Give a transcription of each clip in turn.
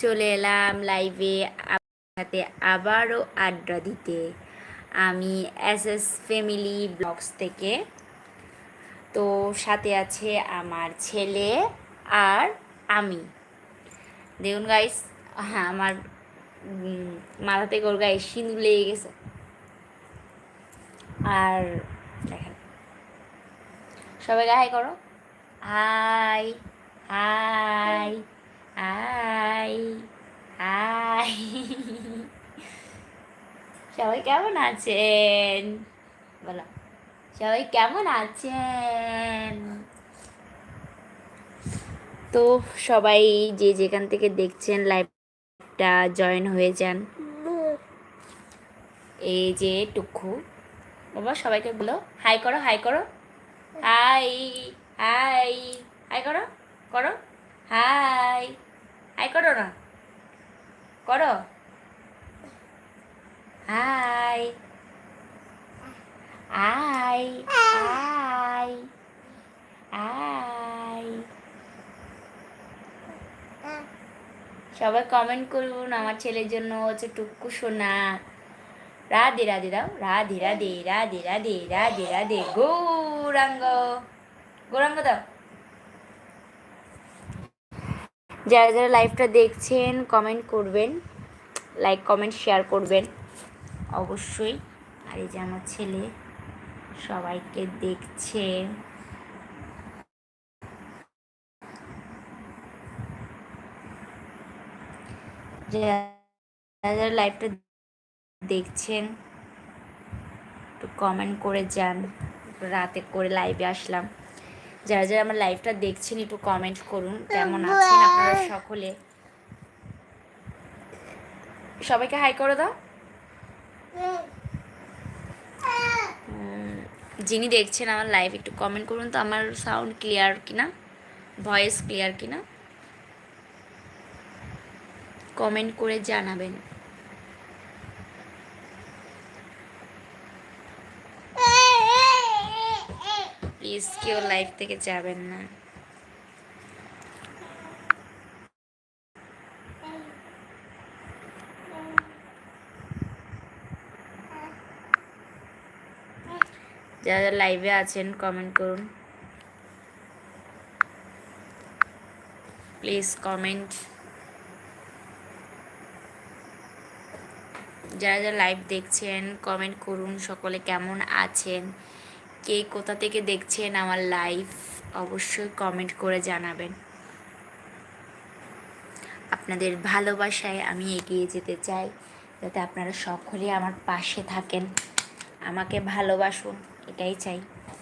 চলে এলাম লাইভে আপনার সাথে আবারও আড্ডা দিতে। আমি এসএস ফ্যামিলি ব্লগস থেকে। তো সাথে আছে আমার ছেলে আর আমি। দেখুন গাইস, হ্যাঁ আমার মাথা থেকে ওর গায়ে সিঁদুর লেগে গেছে। আর দেখেন, সবাই হাই করো। High high high high. সবাই কেমন আছেন বলো, সবাই কেমন আছেন? তো সবাই যে যেখান থেকে দেখছেন লাইভটা জয়েন হয়ে যান। এই যে টুকু বাবা, সবাইকে বলো হাই করো, হাই করো, হাই হাই হাই করো, করো হাই হাই করো না, করো হাই হাই হাই হাই। সবাই কমেন্ট করুন আমার ছেলের জন্য, হচ্ছে টুকু সোনা। রাধে রাধে দাও, রাধে রাধে রাধে রাধে রাধে রাধে। গৌরাঙ্গ, গৌরাঙ্গ দাও। যারা যারা লাইভটা দেখছেন কমেন্ট করবেন, লাইক কমেন্ট শেয়ার করবেন অবশ্যই। আর এই যে আমার ছেলে সবাইকে দেখছে। যারা যারা লাইভটা দেখছেন একটু কমেন্ট করে যান। রাতে করে লাইভে আসলাম। যারা যারা আমার লাইভটা দেখছেন একটু কমেন্ট করুন কেমন আছেন আপনারা সকলে। সবাইকে হাই করে দাও। যিনি দেখছেন আমার লাইভ একটু কমেন্ট করুন তো আমার সাউন্ড ক্লিয়ার কিনা, ভয়েস ক্লিয়ার কিনা কমেন্ট করে জানাবেন। প্লিজ কেউ লাইভ থেকে যাবেন না। যারা যারা লাইভে আছেন কমেন্ট করুন প্লিজ, কমেন্ট। যারা যারা লাইভ দেখছেন কমেন্ট করুন সকলে কেমন আছেন, কে কোথা থেকে দেখছেন আমার লাইভ অবশ্যই কমেন্ট করে জানাবেন। আপনাদের ভালোবাসায় আমি এগিয়ে যেতে চাই, যাতে আপনারা সকলে আমার পাশে থাকেন, আমাকে ভালোবাসুন, এটাই চাই,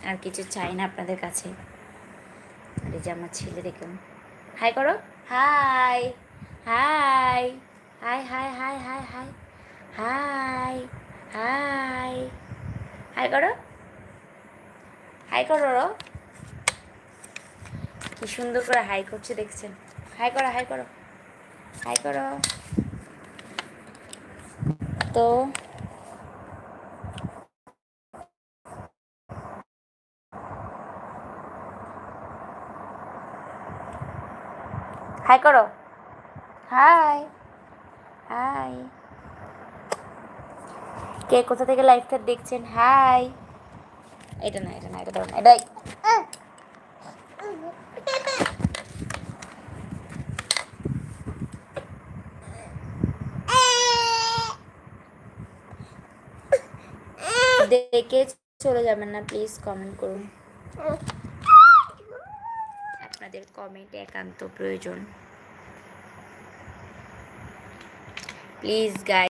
আর কিছু চাই না আপনাদের কাছে। আর এই যে আমার ছেলে দেখুন, হাই করো, high high high high high high high high high high করো, হাই করো। কি সুন্দর করে হাই করছে দেখছেন? হাই করো, হাই করো, হাই করো। তো হাই করো, হাই হাই। কে কোথা থেকে লাইভটা দেখছেন? হাই। এটা না, এটা না, এটা ধরুন, এটাই। দেখে চলে যাবেন না প্লিজ, কমেন্ট করুন। আপনাদের কমেন্ট একান্ত প্রয়োজন প্লিজ গাইস।